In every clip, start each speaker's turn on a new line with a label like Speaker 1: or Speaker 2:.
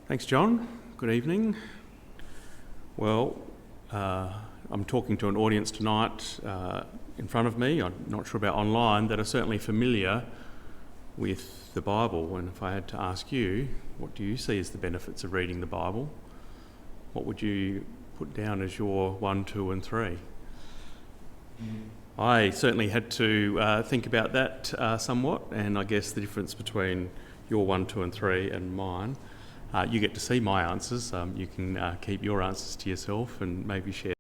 Speaker 1: Thanks, John. Good evening. Well, I'm talking to an audience tonight in front of me. I'm not sure about online, that are certainly familiar with the Bible. And if I had to ask you, what do you see as the benefits of reading the Bible? What would you put down as your 1, 2 and 3? I certainly had to think about that somewhat, and I guess the difference between your 1, 2 and 3 and mine. You get to see my answers. You can keep your answers to yourself and maybe share.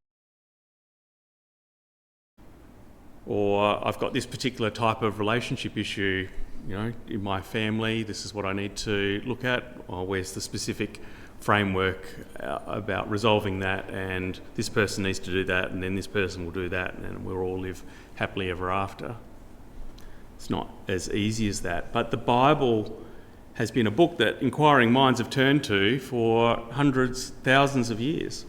Speaker 1: Or I've got this particular type of relationship issue, in my family, this is what I need to look at, or where's the specific framework about resolving that, and this person needs to do that, and then this person will do that, and we'll all live happily ever after. It's not as easy as that, but the Bible has been a book that inquiring minds have turned to for hundreds, thousands of years.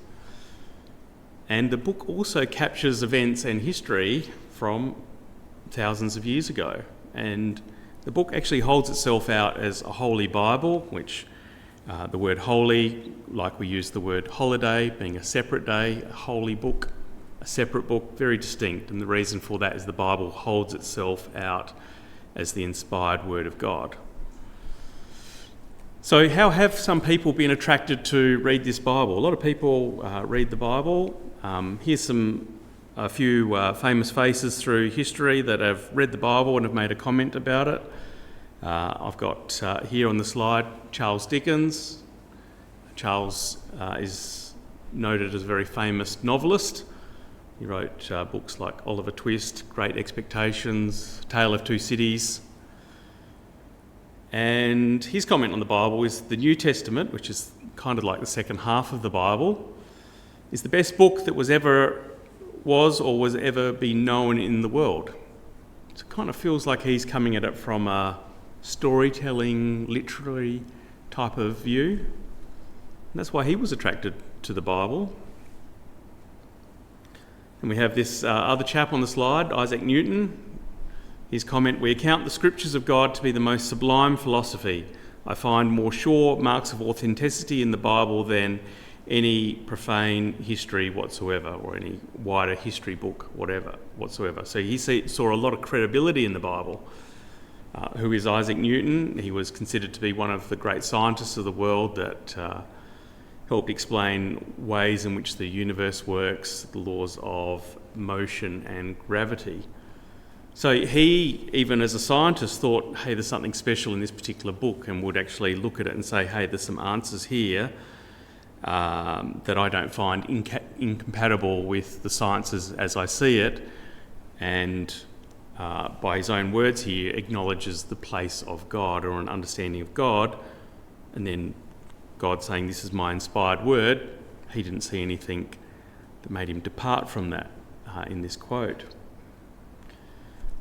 Speaker 1: And the book also captures events and history from thousands of years ago. And the book actually holds itself out as a holy Bible, which the word holy, like we use the word holiday, being a separate day, a holy book, a separate book, very distinct. And the reason for that is the Bible holds itself out as the inspired word of God. So how have some people been attracted to read this Bible? A lot of people read the Bible. Here's a few famous faces through history that have read the Bible and have made a comment about it. I've got here on the slide Charles Dickens. Charles is noted as a very famous novelist. He wrote books like Oliver Twist, Great Expectations, Tale of Two Cities. And his comment on the Bible is the New Testament, which is kind of like the second half of the Bible, is the best book that was ever been known in the world. So it kind of feels like he's coming at it from a storytelling, literary type of view. And that's why he was attracted to the Bible. And we have this other chap on the slide, Isaac Newton. His comment, "We account the scriptures of God to be the most sublime philosophy. I find more sure marks of authenticity in the Bible than any profane history whatsoever, or any wider history book whatsoever." So he saw a lot of credibility in the Bible. Who is Isaac Newton? He was considered to be one of the great scientists of the world that helped explain ways in which the universe works, the laws of motion and gravity. So he, even as a scientist, thought, hey, there's something special in this particular book, and would actually look at it and say, hey, there's some answers here that I don't find incompatible with the sciences as I see it, and by his own words here, acknowledges the place of God, or an understanding of God, and then God saying, this is my inspired word. He didn't see anything that made him depart from that in this quote.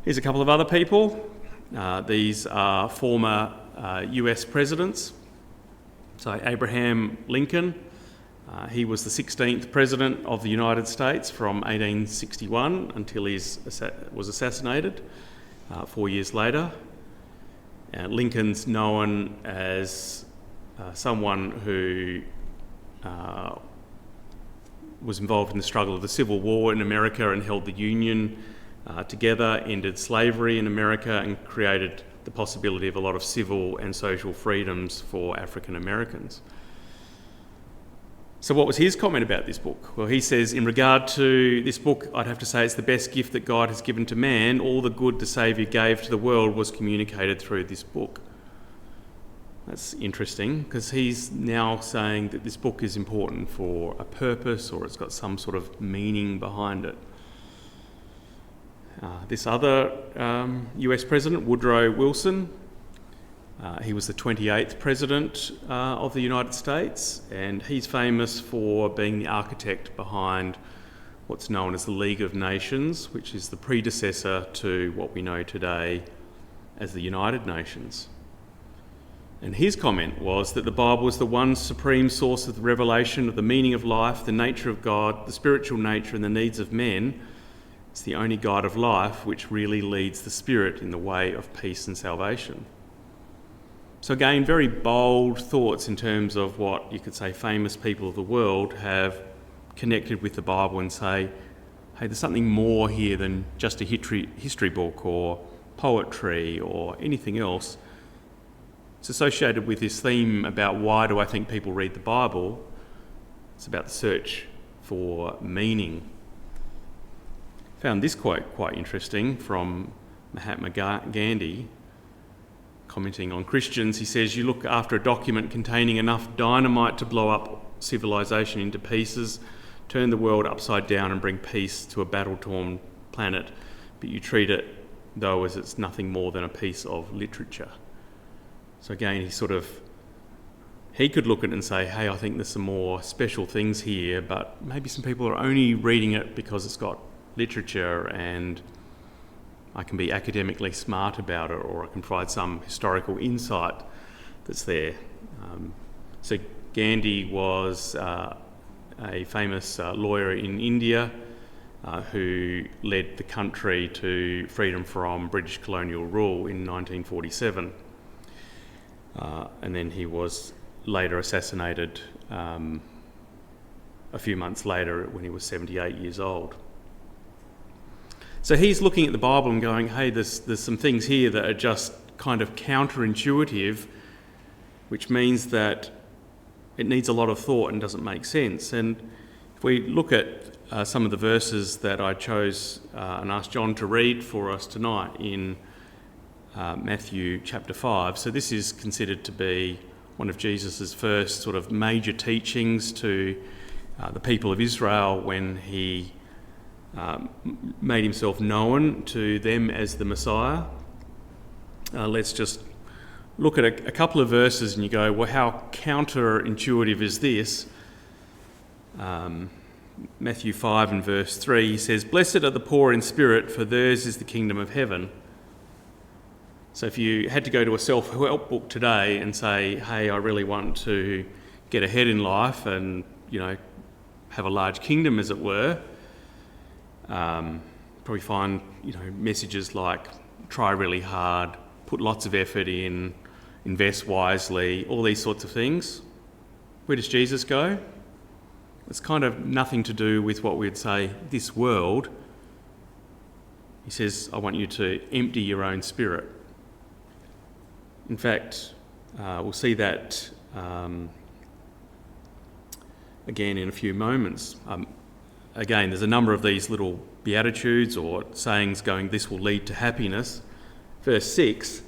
Speaker 1: Here's a couple of other people. These are former US presidents. So Abraham Lincoln, he was the 16th president of the United States from 1861 until he was assassinated 4 years later. Lincoln's known as someone who was involved in the struggle of the Civil War in America and held the Union together, ended slavery in America, and created the possibility of a lot of civil and social freedoms for African Americans. So what was his comment about this book? Well, he says, in regard to this book, I'd have to say it's the best gift that God has given to man. All the good the Saviour gave to the world was communicated through this book. That's interesting, because he's now saying that this book is important for a purpose, or it's got some sort of meaning behind it. This other US president, Woodrow Wilson, he was the 28th president of the United States, and he's famous for being the architect behind what's known as the League of Nations, which is the predecessor to what we know today as the United Nations. And his comment was that the Bible is the one supreme source of the revelation of the meaning of life, the nature of God, the spiritual nature and the needs of men. It's the only guide of life which really leads the spirit in the way of peace and salvation. So again, very bold thoughts in terms of what you could say famous people of the world have connected with the Bible and say, hey, there's something more here than just a history book or poetry or anything else. It's associated with this theme about why do I think people read the Bible. It's about the search for meaning. Found this quote quite interesting from Mahatma Gandhi, commenting on Christians. He says, "You look after a document containing enough dynamite to blow up civilization into pieces, turn the world upside down and bring peace to a battle-torn planet, but you treat it, though, as it's nothing more than a piece of literature." So again, he could look at it and say, hey, I think there's some more special things here, but maybe some people are only reading it because it's got literature and I can be academically smart about it, or I can provide some historical insight that's there. So Gandhi was a famous lawyer in India who led the country to freedom from British colonial rule in 1947. And then he was later assassinated a few months later when he was 78 years old. So he's looking at the Bible and going, hey, there's some things here that are just kind of counterintuitive, which means that it needs a lot of thought and doesn't make sense. And if we look at some of the verses that I chose and asked John to read for us tonight in Matthew chapter 5, so this is considered to be one of Jesus' first sort of major teachings to the people of Israel when he made himself known to them as the Messiah. Let's just look at a couple of verses and you go, well, how counterintuitive is this? Matthew 5 and verse 3, he says, "Blessed are the poor in spirit, for theirs is the kingdom of heaven." So if you had to go to a self-help book today and say, hey, I really want to get ahead in life and, have a large kingdom, as it were, probably find, messages like try really hard, put lots of effort in, invest wisely, all these sorts of things. Where does Jesus go? It's kind of nothing to do with what we'd say, this world. He says, I want you to empty your own spirit. In fact, we'll see that again in a few moments. Again, there's a number of these little beatitudes or sayings going, this will lead to happiness. Verse 6,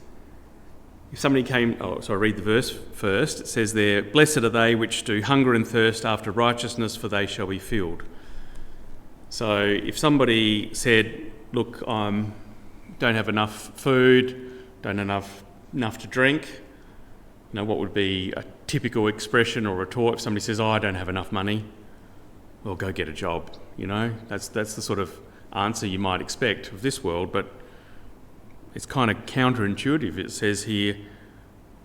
Speaker 1: if somebody read the verse first. It says there, "Blessed are they which do hunger and thirst after righteousness, for they shall be filled." So if somebody said, look, I don't have enough food, don't have enough to drink, what would be a typical expression or retort if somebody says, I don't have enough money? Well, go get a job, That's the sort of answer you might expect of this world, but it's kind of counterintuitive. It says here,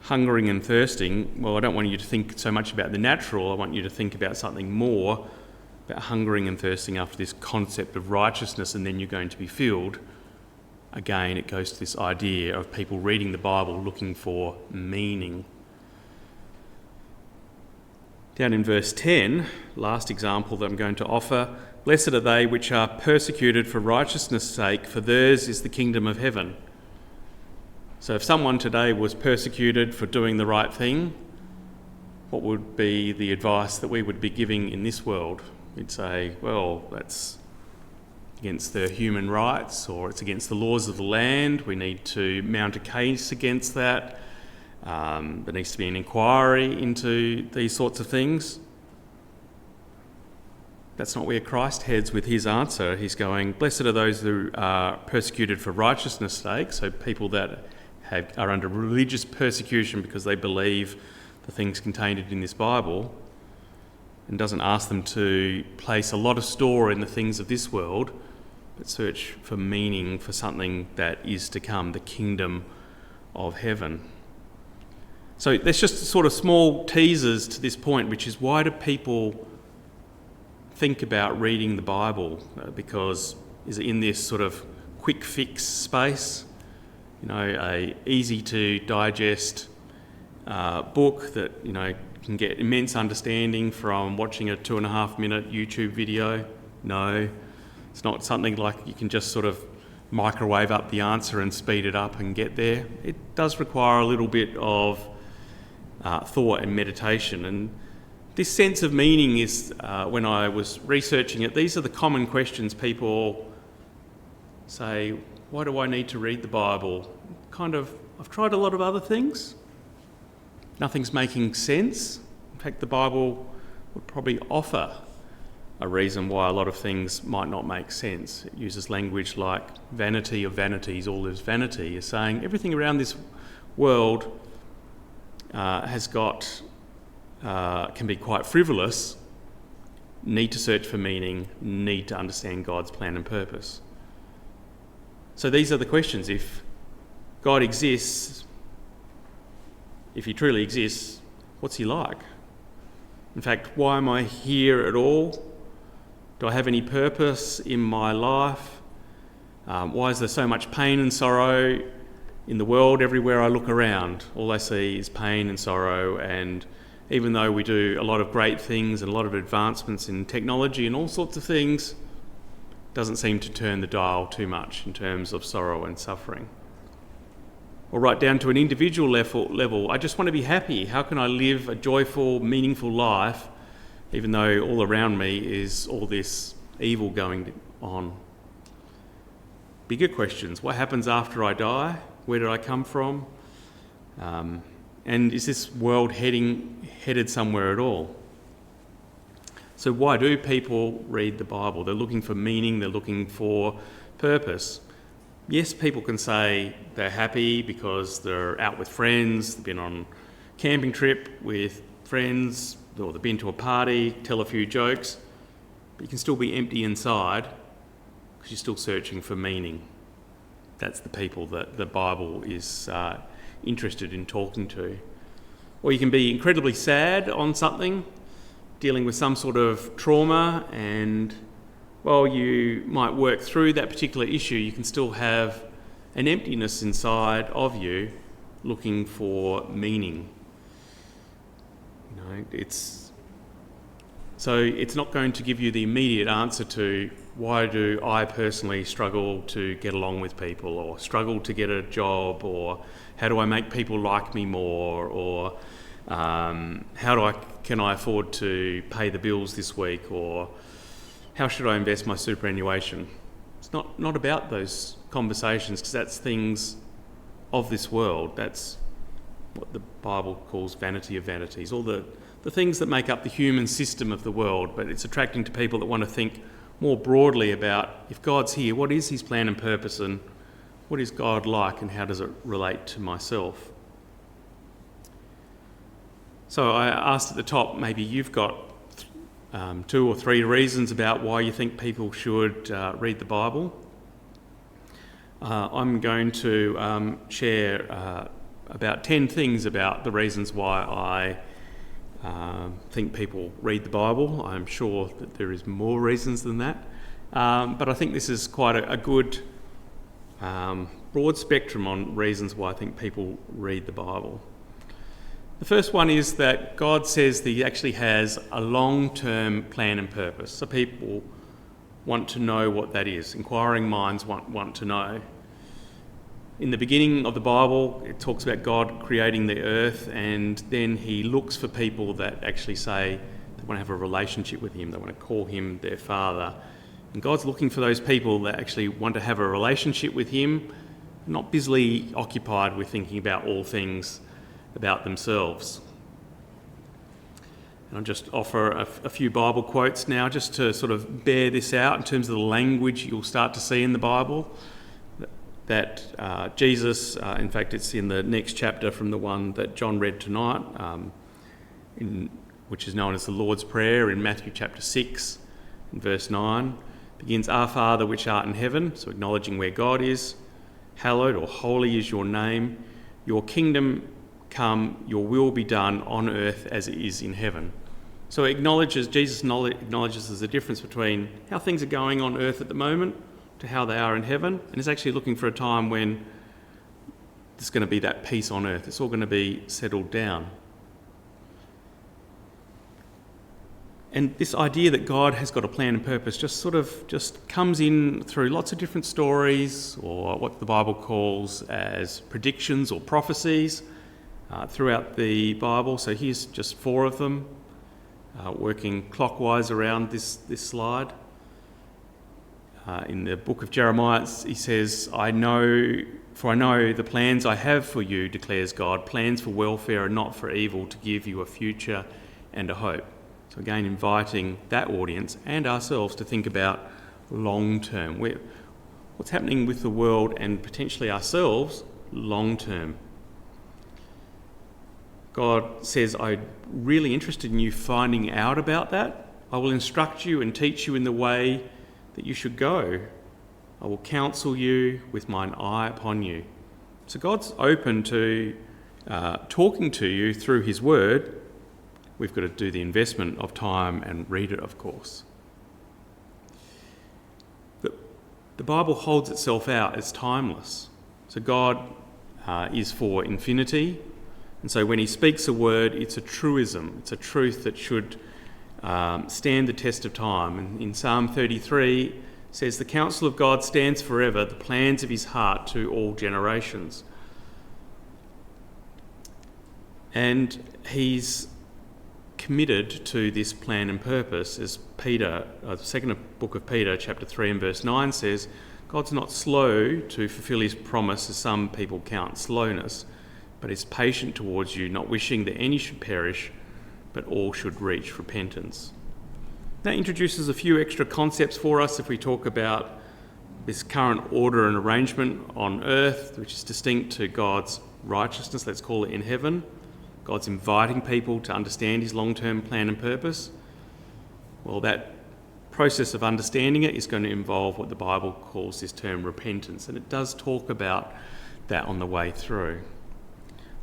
Speaker 1: hungering and thirsting. Well, I don't want you to think so much about the natural. I want you to think about something more, about hungering and thirsting after this concept of righteousness, and then you're going to be filled. Again, it goes to this idea of people reading the Bible looking for meaning. Down in verse 10, last example that I'm going to offer, "Blessed are they which are persecuted for righteousness' sake, for theirs is the kingdom of heaven." So if someone today was persecuted for doing the right thing, what would be the advice that we would be giving in this world? We'd say, well, that's against the human rights, or it's against the laws of the land. We need to mount a case against that. There needs to be an inquiry into these sorts of things. That's not where Christ heads with his answer. He's going, blessed are those who are persecuted for righteousness' sake, so people that are under religious persecution because they believe the things contained in this Bible, and doesn't ask them to place a lot of store in the things of this world, but search for meaning for something that is to come, the kingdom of heaven. So there's just sort of small teasers to this point, which is why do people think about reading the Bible? Because is it in this sort of quick fix space? A easy to digest book that, can get immense understanding from watching a 2.5-minute YouTube video. No, it's not something like you can just sort of microwave up the answer and speed it up and get there. It does require a little bit of thought and meditation. And this sense of meaning is, when I was researching it, these are the common questions people say, why do I need to read the Bible? I've tried a lot of other things. Nothing's making sense. In fact, the Bible would probably offer a reason why a lot of things might not make sense. It uses language like vanity of vanities, all is vanity, is saying everything around this world can be quite frivolous, need to search for meaning, need to understand God's plan and purpose. So these are the questions. If God exists, if he truly exists, what's he like? In fact, why am I here at all? Do I have any purpose in my life? Why is there so much pain and sorrow in the world everywhere I look around? All I see is pain and sorrow, and even though we do a lot of great things and a lot of advancements in technology and all sorts of things, it doesn't seem to turn the dial too much in terms of sorrow and suffering. Or right down to an individual level, I just want to be happy. How can I live a joyful, meaningful life, even though all around me is all this evil going on? Bigger questions. What happens after I die? Where did I come from? And is this world headed somewhere at all? So why do people read the Bible? They're looking for meaning, they're looking for purpose. Yes, people can say they're happy because they're out with friends, they've been on a camping trip with friends, or they've been to a party, tell a few jokes, but you can still be empty inside because you're still searching for meaning. That's the people that the Bible is interested in talking to. Or you can be incredibly sad on something, dealing with some sort of trauma, and while you might work through that particular issue, you can still have an emptiness inside of you looking for meaning. It's not going to give you the immediate answer to why do I personally struggle to get along with people, or struggle to get a job, or how do I make people like me more, or can I afford to pay the bills this week, or how should I invest my superannuation? It's not about those conversations, because that's things of this world. That's what the Bible calls vanity of vanities, all the things that make up the human system of the world. But it's attracting to people that want to think more broadly about, if God's here, what is his plan and purpose, and what is God like, and how does it relate to myself? So I asked at the top, maybe you've got 2 or 3 reasons about why you think people should read the Bible. I'm going to share about 10 things about the reasons why I think people read the Bible. I'm sure that there is more reasons than that, but I think this is quite a good broad spectrum on reasons why I think people read the Bible. The first one is that God says that he actually has a long-term plan and purpose. So people want to know what that is. Inquiring minds want to know. In the beginning of the Bible, it talks about God creating the earth, and then he looks for people that actually say they want to have a relationship with him, they want to call him their father. And God's looking for those people that actually want to have a relationship with him, not busily occupied with thinking about all things about themselves. And I'll just offer a few Bible quotes now just to sort of bear this out in terms of the language you'll start to see in the Bible. That Jesus, in fact it's in the next chapter from the one that John read tonight, which is known as the Lord's Prayer in Matthew chapter 6 and verse 9, begins, "Our Father which art in heaven," so acknowledging where God is, "hallowed," or holy, "is your name. Your kingdom come, your will be done on earth as it is in heaven." So Jesus acknowledges there's a difference between how things are going on earth at the moment to how they are in heaven, and is actually looking for a time when there's going to be that peace on earth. It's all going to be settled down. And this idea that God has got a plan and purpose just comes in through lots of different stories, or what the Bible calls as predictions or prophecies throughout the Bible. So here's just 4 of them, working clockwise around this slide. In the book of Jeremiah, he says, I know the plans I have for you, declares God, plans for welfare and not for evil, to give you a future and a hope. So again, inviting that audience and ourselves to think about long term. What's happening with the world and potentially ourselves long term. God says, I'm really interested in you finding out about that. I will instruct you and teach you in the way that you should go. I will counsel you with mine eye upon you. So God's open to talking to you through his word. We've got to do the investment of time and read it, of course. The Bible holds itself out as timeless. So God is for infinity. And so when he speaks a word, it's a truism. It's a truth that should stand the test of time. And in Psalm 33, it says, the counsel of God stands forever, the plans of his heart to all generations. And he's committed to this plan and purpose, as Peter, the second book of Peter, chapter 3 and verse 9 says, God's not slow to fulfill his promise, as some people count slowness, but is patient towards you, not wishing that any should perish, but all should reach repentance. That introduces a few extra concepts for us if we talk about this current order and arrangement on earth, which is distinct to God's righteousness, let's call it, in heaven. God's inviting people to understand his long-term plan and purpose. Well, that process of understanding it is going to involve what the Bible calls this term repentance, and it does talk about that on the way through.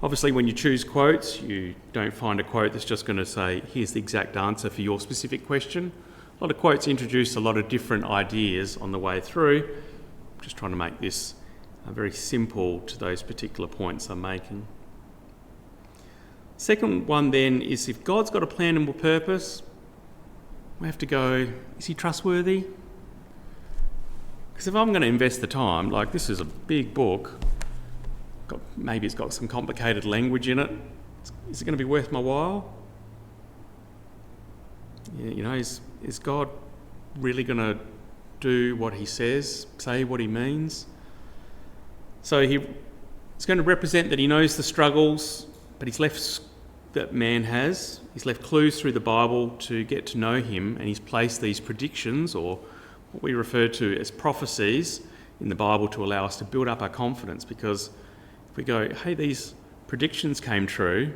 Speaker 1: Obviously, when you choose quotes, you don't find a quote that's just going to say, here's the exact answer for your specific question. A lot of quotes introduce a lot of different ideas on the way through. I'm just trying to make this very simple to those particular points I'm making. Second one then is, if God's got a plan and a purpose, we have to go, is he trustworthy? Because if I'm going to invest the time, like this is a big book, maybe it's got some complicated language in it, is it going to be worth my while? You know, is God really going to do what he says, say what he means? So he's going to represent that he knows the struggles, but he's left that man has. He's left clues through the Bible to get to know him, and he's placed these predictions, or what we refer to as prophecies, in the Bible to allow us to build up our confidence. Because if we go, hey, these predictions came true,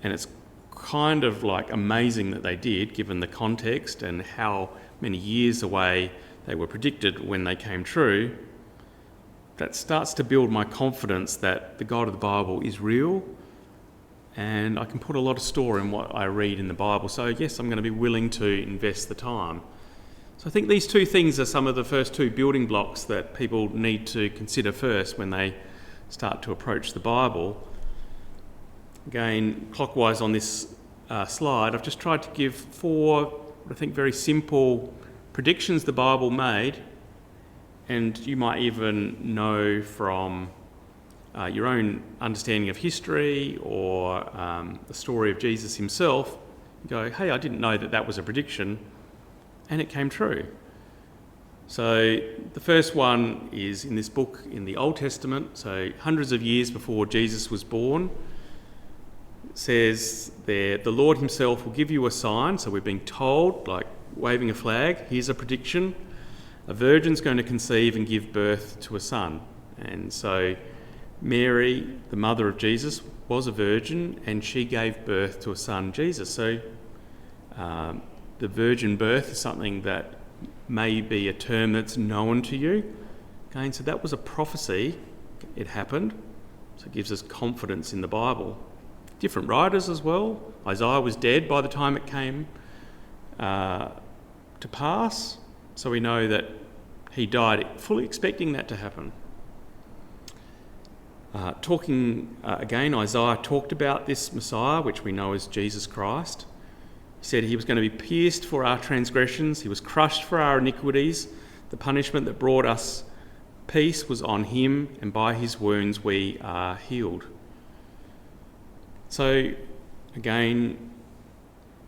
Speaker 1: and it's kind of like amazing that they did, given the context and how many years away they were predicted when they came true, that starts to build my confidence that the God of the Bible is real, and I can put a lot of store in what I read in the Bible. So yes, I'm going to be willing to invest the time. So I think these two things are some of the first two building blocks that people need to consider first when they start to approach the Bible. Again, clockwise on this slide, I've just tried to give 4, what I think, very simple predictions the Bible made, and you might even know from your own understanding of history or the story of Jesus himself. You go, hey, I didn't know that was a prediction, and it came true. So the first one is in this book in the Old Testament, so hundreds of years before Jesus was born. It says there, the Lord himself will give you a sign. So we're being told, like waving a flag, here's a prediction. A virgin's going to conceive and give birth to a son. And so Mary, the mother of Jesus, was a virgin, and she gave birth to a son, Jesus. So the virgin birth is something that may be a term that's known to you. Okay, so that was a prophecy. It happened. So it gives us confidence in the Bible. Different writers as well. Isaiah was dead by the time it came to pass. So we know that he died fully expecting that to happen. Again, Isaiah talked about this Messiah, which we know as Jesus Christ. He said he was going to be pierced for our transgressions, he was crushed for our iniquities. The punishment that brought us peace was on him, and by his wounds we are healed. So, again,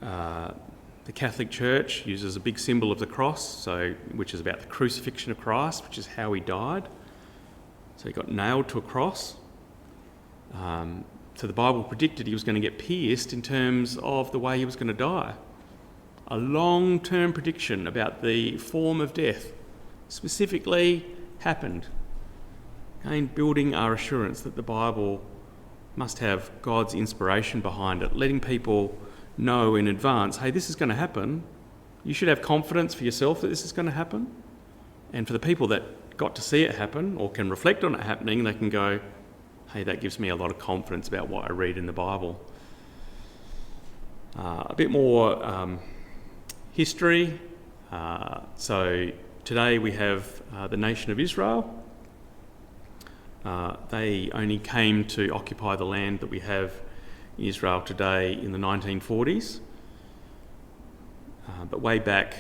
Speaker 1: the Catholic Church uses a big symbol of the cross, which is about the crucifixion of Christ, which is how he died. So he got nailed to a cross. So the Bible predicted he was going to get pierced in terms of the way he was going to die. A long-term prediction about the form of death specifically happened. Again, building our assurance that the Bible must have God's inspiration behind it, letting people know in advance, hey, this is going to happen. You should have confidence for yourself that this is going to happen. And for the people that got to see it happen or can reflect on it happening, they can go, hey, that gives me a lot of confidence about what I read in the Bible. A bit more history. So today we have the nation of Israel. They only came to occupy the land that we have in Israel today in the 1940s. But way back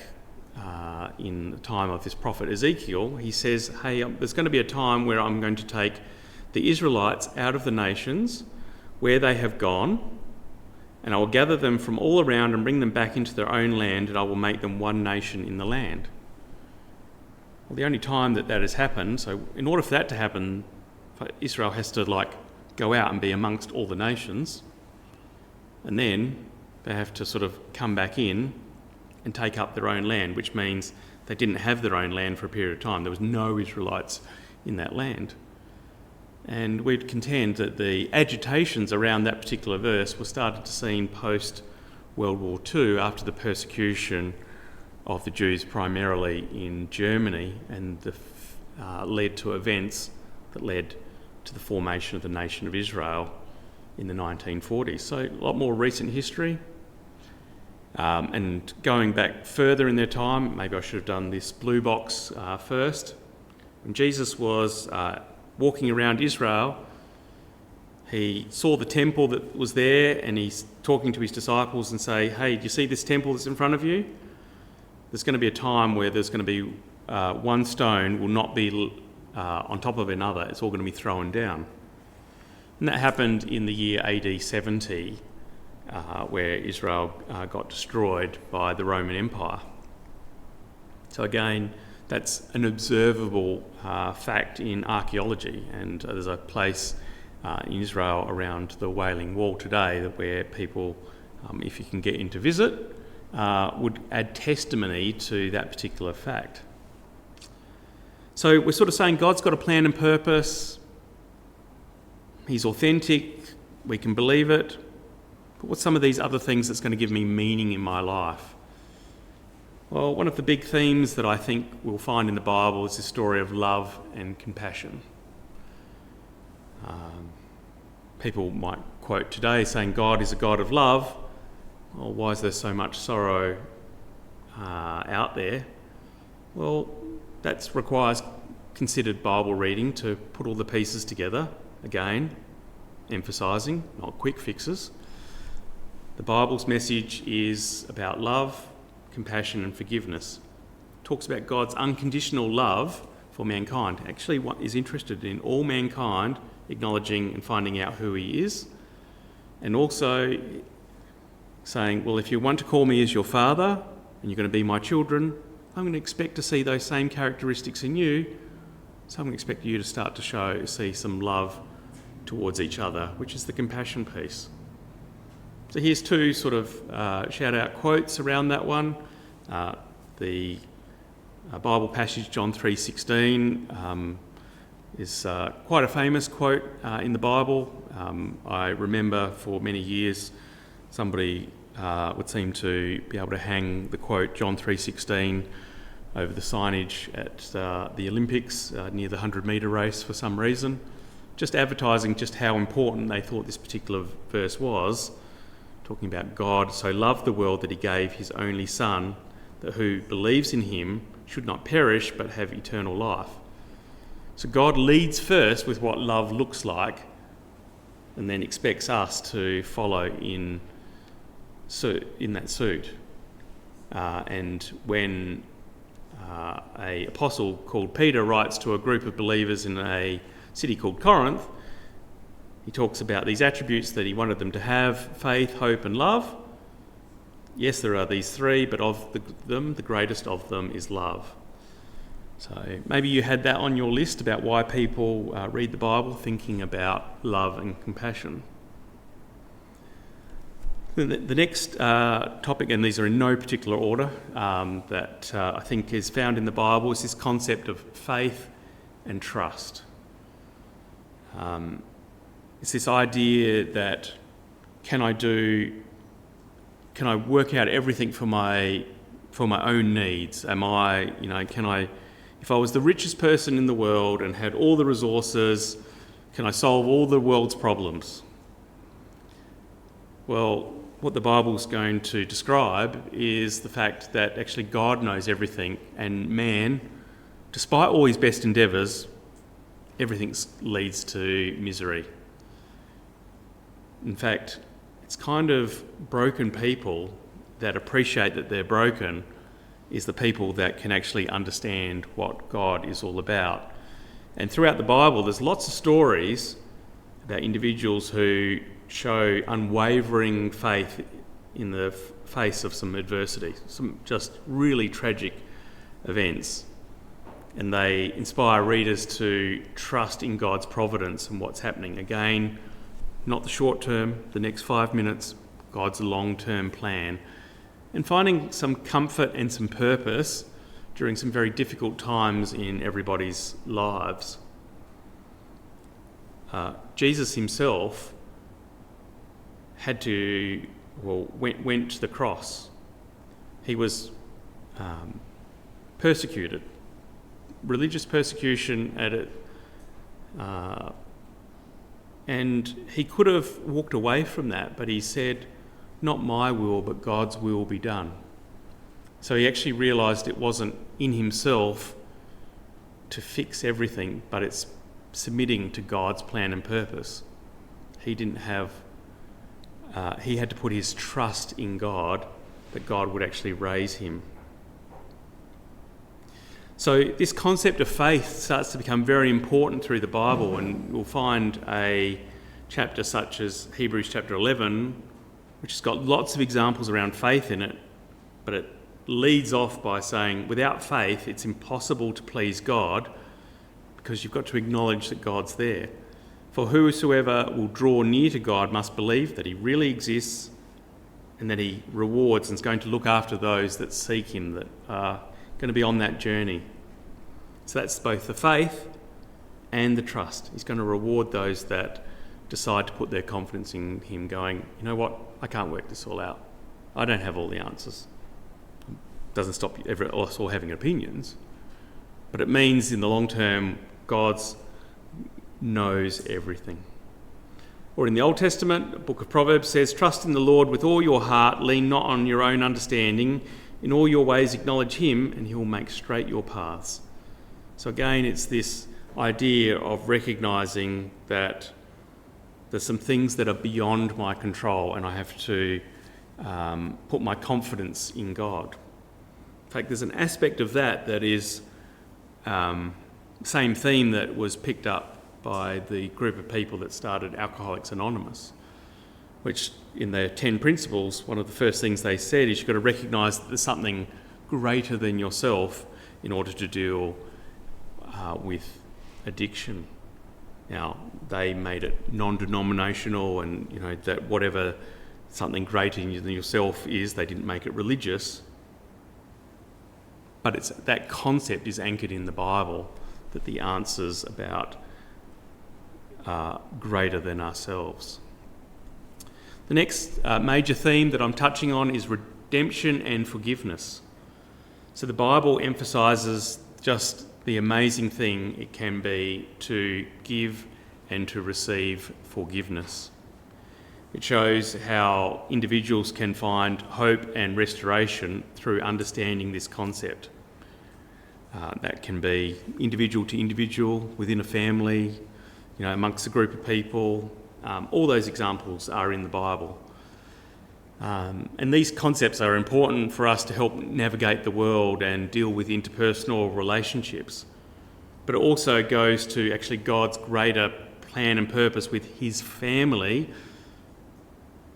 Speaker 1: in the time of this prophet Ezekiel, he says, hey, there's going to be a time where I'm going to take the Israelites out of the nations where they have gone, and I will gather them from all around and bring them back into their own land, and I will make them one nation in the land. Well, the only time that has happened, so in order for that to happen, Israel has to go out and be amongst all the nations, and then they have to sort of come back in and take up their own land, which means they didn't have their own land for a period of time. There was no Israelites in that land. And we'd contend that the agitations around that particular verse were started to seen post-World War II after the persecution of the Jews primarily in Germany, and led to events that led to the formation of the nation of Israel in the 1940s. So a lot more recent history. And going back further in their time, maybe I should have done this blue box first. When Jesus was walking around Israel, he saw the temple that was there, and he's talking to his disciples and say, hey, do you see this temple that's in front of you? There's going to be a time where there's going to be one stone will not be on top of another. It's all going to be thrown down. And that happened in the year AD 70, where Israel got destroyed by the Roman Empire. So again, that's an observable fact in archaeology, and there's a place in Israel around the Wailing Wall today where people, if you can get in to visit, would add testimony to that particular fact. So we're sort of saying God's got a plan and purpose. He's authentic. We can believe it. But what's some of these other things that's going to give me meaning in my life? Well, one of the big themes that I think we'll find in the Bible is the story of love and compassion. People might quote today saying God is a God of love. Well, why is there so much sorrow out there? Well, that requires considered Bible reading to put all the pieces together. Again, emphasising, not quick fixes. The Bible's message is about love, compassion and forgiveness. It talks about God's unconditional love for mankind. Actually, what is interested in all mankind acknowledging and finding out who he is, and also saying, well, if you want to call me as your father and you're going to be my children, I'm going to expect to see those same characteristics in you, so I'm going to expect you to start to see some love towards each other, which is the compassion piece. So here's two sort of shout-out quotes around that one. The Bible passage, John 3:16, is quite a famous quote in the Bible. I remember for many years somebody would seem to be able to hang the quote John 3:16 over the signage at the Olympics near the 100-metre race for some reason, just advertising just how important they thought this particular verse was, talking about God so loved the world that he gave his only Son, that who believes in him should not perish but have eternal life. So God leads first with what love looks like and then expects us to follow in that suit. And when a apostle called Peter writes to a group of believers in a city called Corinth, he talks about these attributes that he wanted them to have: faith, hope and love. Yes, there are these three, but of them, the greatest of them is love. So maybe you had that on your list about why people read the Bible, thinking about love and compassion. The next topic, and these are in no particular order, that I think is found in the Bible, is this concept of faith and trust. It's this idea that can I work out everything for my own needs? If I was the richest person in the world and had all the resources, can I solve all the world's problems? Well, what the Bible's going to describe is the fact that actually God knows everything, and man, despite all his best endeavours, everything leads to misery. In fact, it's kind of broken people that appreciate that they're broken is the people that can actually understand what God is all about. And throughout the Bible, there's lots of stories about individuals who show unwavering faith in the face of some adversity, some just really tragic events. And they inspire readers to trust in God's providence and what's happening. Again, not the short term, the next 5 minutes, God's long-term plan. And finding some comfort and some purpose during some very difficult times in everybody's lives. Jesus himself went to the cross. He was persecuted, religious persecution at it, and he could have walked away from that, but he said, "Not my will, but God's will be done." So he actually realised it wasn't in himself to fix everything, but it's submitting to God's plan and purpose. He had to put his trust in God, that God would actually raise him. So this concept of faith starts to become very important through the Bible, and you'll find a chapter such as Hebrews chapter 11, which has got lots of examples around faith in it, but it leads off by saying, without faith, it's impossible to please God, because you've got to acknowledge that God's there. For whosoever will draw near to God must believe that he really exists and that he rewards and is going to look after those that seek him, that are going to be on that journey. So that's both the faith and the trust. He's going to reward those that decide to put their confidence in him, going, you know what, I can't work this all out. I don't have all the answers. Doesn't stop us all having opinions, but it means in the long term, God knows everything. Or in the Old Testament, the book of Proverbs says, "Trust in the Lord with all your heart, lean not on your own understanding. In all your ways acknowledge him, and he will make straight your paths." So again, it's this idea of recognising that there's some things that are beyond my control, and I have to put my confidence in God. In fact, there's an aspect of that is same theme that was picked up by the group of people that started Alcoholics Anonymous, which in their 10 principles, one of the first things they said is you've got to recognise that there's something greater than yourself in order to deal with addiction. Now, they made it non-denominational, and that whatever something greater than yourself is, they didn't make it religious. But that concept is anchored in the Bible, that the answers about greater than ourselves. The next major theme that I'm touching on is redemption and forgiveness. So the Bible emphasises just the amazing thing it can be to give and to receive forgiveness. It shows how individuals can find hope and restoration through understanding this concept. That can be individual to individual, within a family, amongst a group of people. All those examples are in the Bible. And these concepts are important for us to help navigate the world and deal with interpersonal relationships. But it also goes to actually God's greater plan and purpose with his family,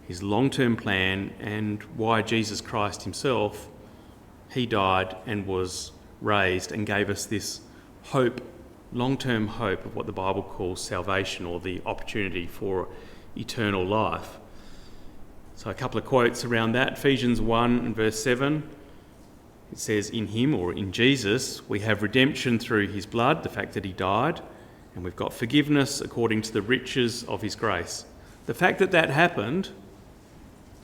Speaker 1: his long-term plan, and why Jesus Christ himself, he died and was raised and gave us this hope, long-term hope of what the Bible calls salvation, or the opportunity for eternal life. So a couple of quotes around that. Ephesians 1 and verse 7, it says, in him, or in Jesus, we have redemption through his blood, the fact that he died, and we've got forgiveness according to the riches of his grace. The fact that that happened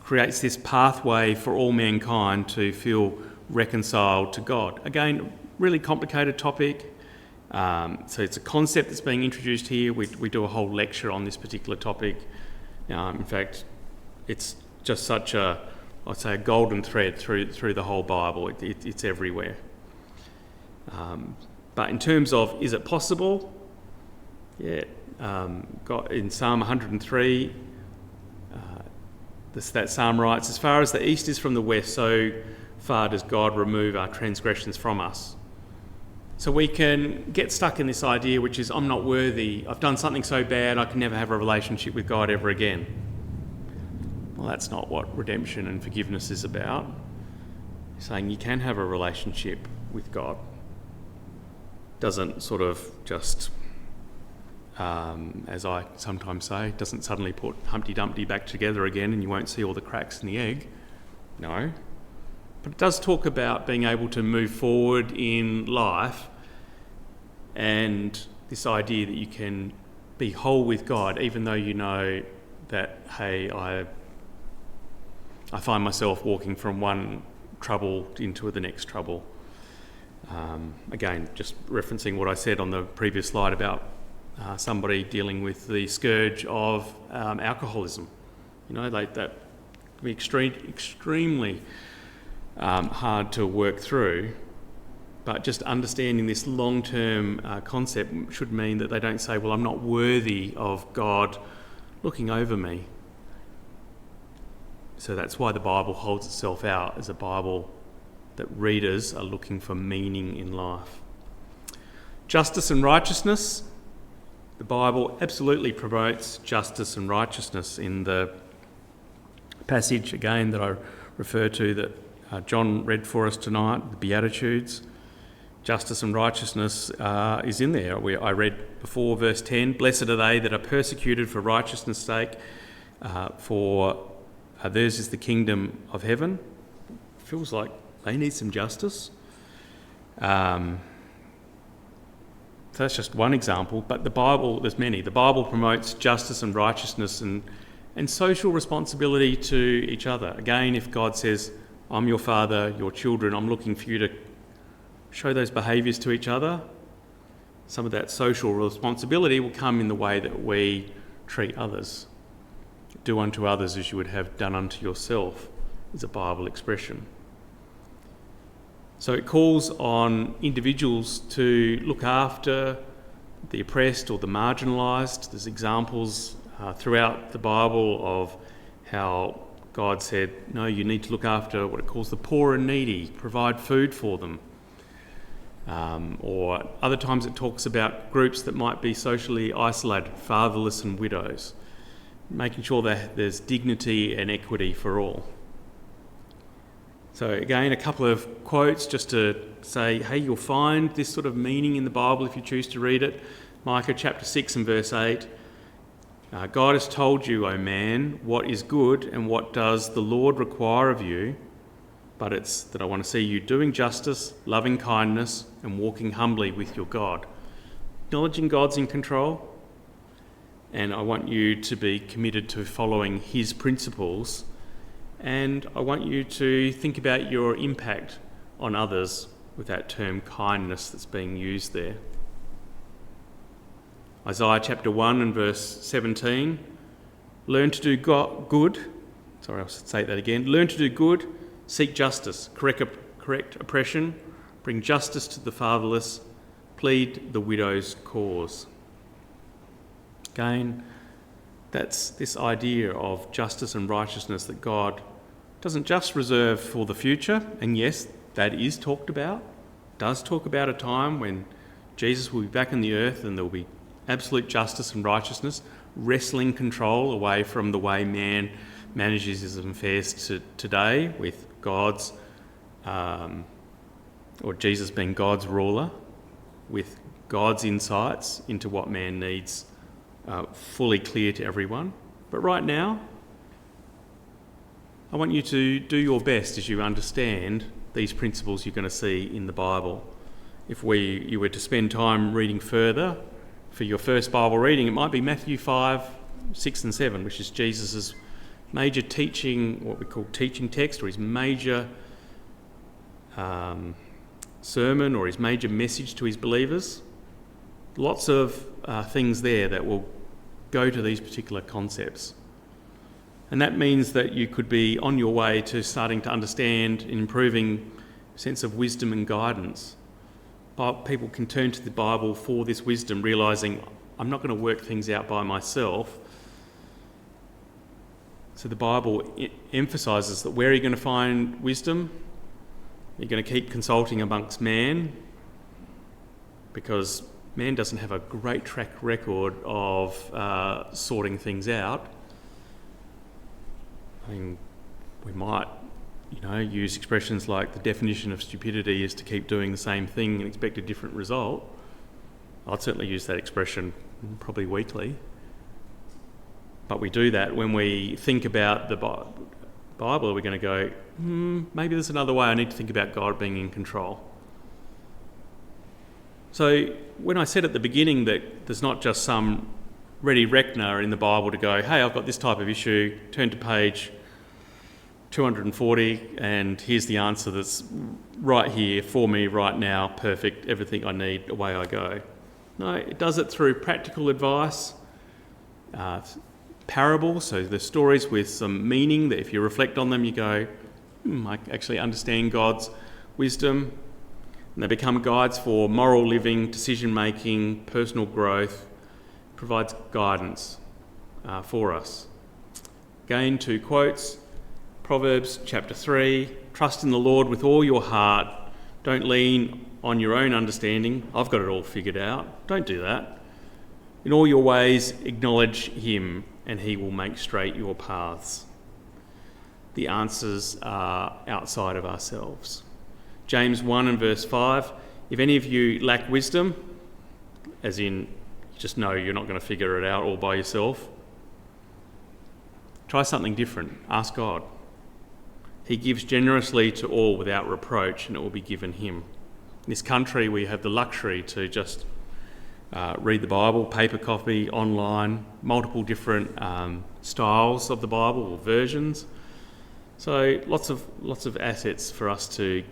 Speaker 1: creates this pathway for all mankind to feel reconciled to God. Again, really complicated topic. So it's a concept that's being introduced here. We do a whole lecture on this particular topic. In fact, it's just such a golden thread through the whole Bible. It's everywhere. But in terms of, is it possible? Yeah. God, in Psalm 103, that psalm writes, as far as the east is from the west, so far does God remove our transgressions from us. So we can get stuck in this idea, which is, I'm not worthy. I've done something so bad, I can never have a relationship with God ever again. Well, that's not what redemption and forgiveness is about. It's saying you can have a relationship with God. Doesn't sort of just, as I sometimes say, doesn't suddenly put Humpty Dumpty back together again and you won't see all the cracks in the egg. No. But it does talk about being able to move forward in life, and this idea that you can be whole with God even though you know that, hey, I find myself walking from one trouble into the next trouble. Again, just referencing what I said on the previous slide about somebody dealing with the scourge of alcoholism. That can be extremely hard to work through, but just understanding this long-term concept should mean that they don't say, well, I'm not worthy of God looking over me. So that's why the Bible holds itself out as a Bible that readers are looking for meaning in life. Justice and righteousness. The Bible absolutely promotes justice and righteousness. In the passage, again, that I refer to, that John read for us tonight, the Beatitudes, justice and righteousness is in there. I read before verse 10, blessed are they that are persecuted for righteousness' sake, for theirs is the kingdom of heaven. Feels like they need some justice. So that's just one example, but the Bible, there's many. The Bible promotes justice and righteousness and social responsibility to each other. Again, if God says, I'm your father, your children, I'm looking for you to show those behaviours to each other, some of that social responsibility will come in the way that we treat others. Do unto others as you would have done unto yourself is a Bible expression. So it calls on individuals to look after the oppressed or the marginalised. There's examples throughout the Bible of how God said, no, you need to look after what it calls the poor and needy, provide food for them. Or other times it talks about groups that might be socially isolated, fatherless and widows, making sure that there's dignity and equity for all. So again, a couple of quotes just to say, hey, you'll find this sort of meaning in the Bible if you choose to read it. Micah chapter 6 and verse 8. God has told you, O man, what is good and what does the Lord require of you, but it's that I want to see you doing justice, loving kindness, and walking humbly with your God. Acknowledging God's in control, and I want you to be committed to following his principles, and I want you to think about your impact on others with that term kindness that's being used there. Isaiah chapter 1 and verse 17, learn to do good, Learn to do good, seek justice, correct oppression, bring justice to the fatherless, plead the widow's cause. Again, that's this idea of justice and righteousness that God doesn't just reserve for the future, and yes, that is talked about, does talk about a time when Jesus will be back on the earth and there will be absolute justice and righteousness, wresting control away from the way man manages his affairs today with God's, or Jesus being God's ruler, with God's insights into what man needs fully clear to everyone. But right now, I want you to do your best as you understand these principles you're going to see in the Bible. If you were to spend time reading further, for your first Bible reading, it might be Matthew 5, 6 and 7, which is Jesus' major teaching, what we call teaching text, or his major sermon, or his major message to his believers. Lots of things there that will go to these particular concepts. And that means that you could be on your way to starting to understand and improving a sense of wisdom and guidance. But people can turn to the Bible for this wisdom, realising I'm not going to work things out by myself. So the Bible emphasises that where are you going to find wisdom? You're going to keep consulting amongst man, because man doesn't have a great track record of sorting things out. I mean, we might, use expressions like the definition of stupidity is to keep doing the same thing and expect a different result. I'd certainly use that expression probably weekly. But we do that when we think about the Bible. We're going to go, maybe there's another way. I need to think about God being in control. So when I said at the beginning that there's not just some ready reckoner in the Bible to go, hey, I've got this type of issue, turn to page 240 and here's the answer that's right here for me right now, perfect, everything I need, away I go. No, it does it through practical advice, parables, so the stories with some meaning that if you reflect on them you go, I actually understand God's wisdom. And they become guides for moral living, decision making, personal growth, provides guidance for us. Again, 2 quotes. Proverbs chapter 3, trust in the Lord with all your heart. Don't lean on your own understanding. I've got it all figured out. Don't do that. In all your ways, acknowledge him and he will make straight your paths. The answers are outside of ourselves. James 1 and verse 5, if any of you lack wisdom, as in just know you're not going to figure it out all by yourself, try something different. Ask God. He gives generously to all without reproach, and it will be given him. In this country, we have the luxury to just read the Bible, paper copy, online, multiple different styles of the Bible or versions. So lots of assets for us to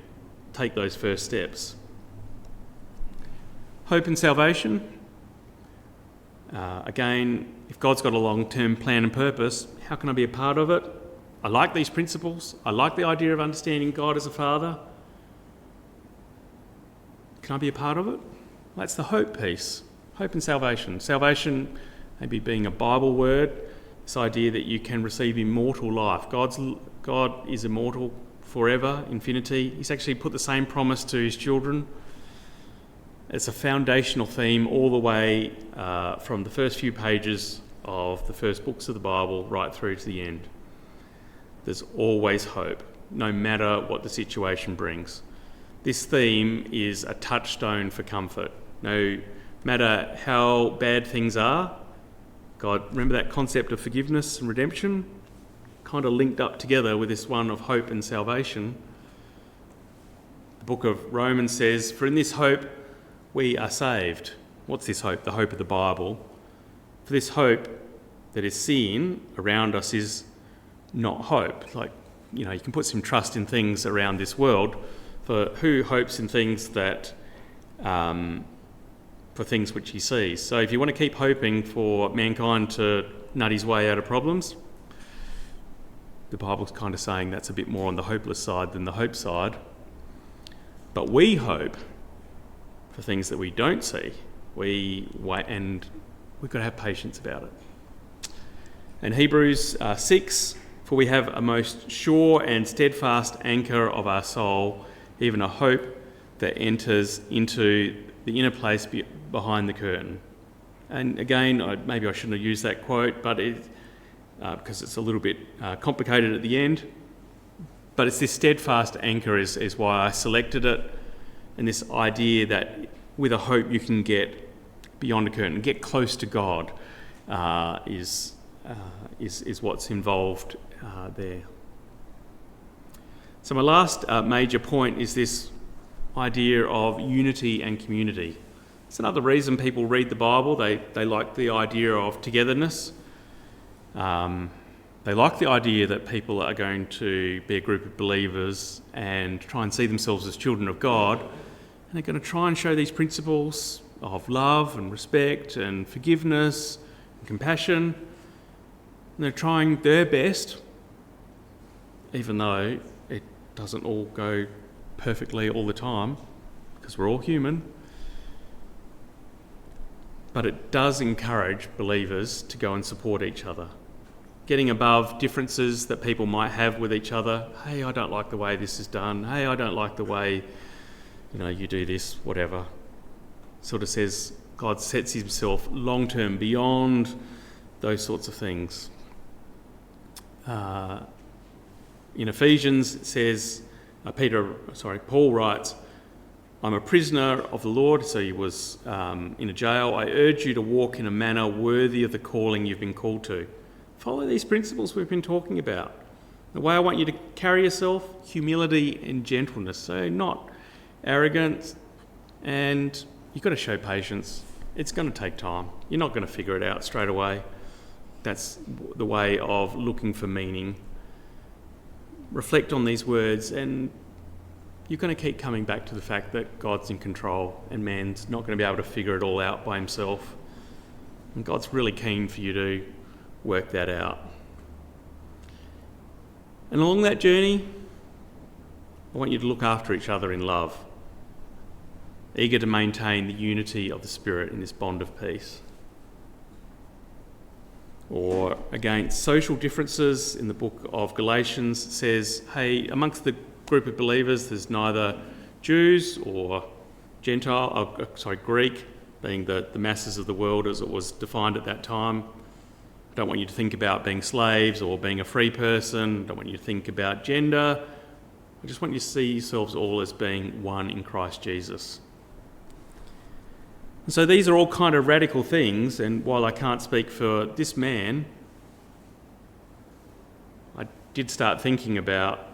Speaker 1: take those first steps. Hope and salvation. Again, if God's got a long-term plan and purpose, how can I be a part of it? I like these principles. I like the idea of understanding God as a father. Can I be a part of it? That's the hope piece. Hope and salvation. Salvation maybe being a Bible word, this idea that you can receive immortal life. God is immortal forever, infinity. He's actually put the same promise to his children. It's a foundational theme all the way from the first few pages of the first books of the Bible right through to the end. There's always hope, no matter what the situation brings. This theme is a touchstone for comfort. No matter how bad things are, God, remember that concept of forgiveness and redemption? Kind of linked up together with this one of hope and salvation. The book of Romans says, for in this hope we are saved. What's this hope? The hope of the Bible. For this hope that is seen around us is not hope. Like, you can put some trust in things around this world. For who hopes in things that, for things which he sees? So if you want to keep hoping for mankind to nut his way out of problems, the Bible's kind of saying that's a bit more on the hopeless side than the hope side. But we hope for things that we don't see. We wait, and we've got to have patience about it. And Hebrews 6, for we have a most sure and steadfast anchor of our soul, even a hope that enters into the inner place behind the curtain. And again, maybe I shouldn't have used that quote, but because it's a little bit complicated at the end. But it's this steadfast anchor is why I selected it, and this idea that with a hope you can get beyond a curtain, get close to God, is what's involved there. So my last major point is this idea of unity and community. It's another reason people read the Bible. They like the idea of togetherness. They like the idea that people are going to be a group of believers and try and see themselves as children of God, and they're going to try and show these principles of love and respect and forgiveness and compassion. And they're trying their best, even though it doesn't all go perfectly all the time, because we're all human. But it does encourage believers to go and support each other. Getting above differences that people might have with each other. Hey, I don't like the way this is done. Hey, I don't like the way, you do this, whatever. Sort of says God sets himself long-term beyond those sorts of things. In Ephesians, it says, Paul writes, I'm a prisoner of the Lord, so he was in a jail. I urge you to walk in a manner worthy of the calling you've been called to. Follow these principles we've been talking about. The way I want you to carry yourself, humility and gentleness. So not arrogance, and you've got to show patience. It's going to take time. You're not going to figure it out straight away. That's the way of looking for meaning. Reflect on these words, and you're going to keep coming back to the fact that God's in control and man's not going to be able to figure it all out by himself. And God's really keen for you to work that out. And along that journey, I want you to look after each other in love, eager to maintain the unity of the Spirit in this bond of peace. Or against social differences, in the book of Galatians says, hey, amongst the group of believers, there's neither Jews or Greek, being the masses of the world as it was defined at that time. I don't want you to think about being slaves or being a free person. I don't want you to think about gender. I just want you to see yourselves all as being one in Christ Jesus. And so these are all kind of radical things, and while I can't speak for this man, I did start thinking about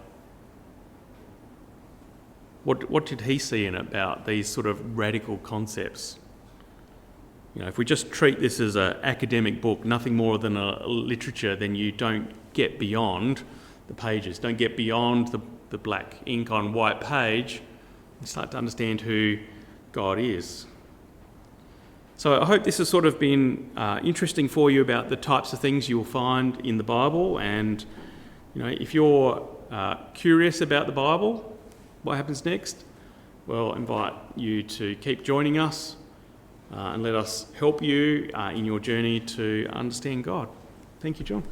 Speaker 1: what did he see in it about these sort of radical concepts. If we just treat this as an academic book, nothing more than a literature, then you don't get beyond the pages, don't get beyond the black ink on white page, and start to understand who God is. So I hope this has sort of been interesting for you about the types of things you will find in the Bible. And if you're curious about the Bible, what happens next? Well, I invite you to keep joining us and let us help you in your journey to understand God. Thank you, John.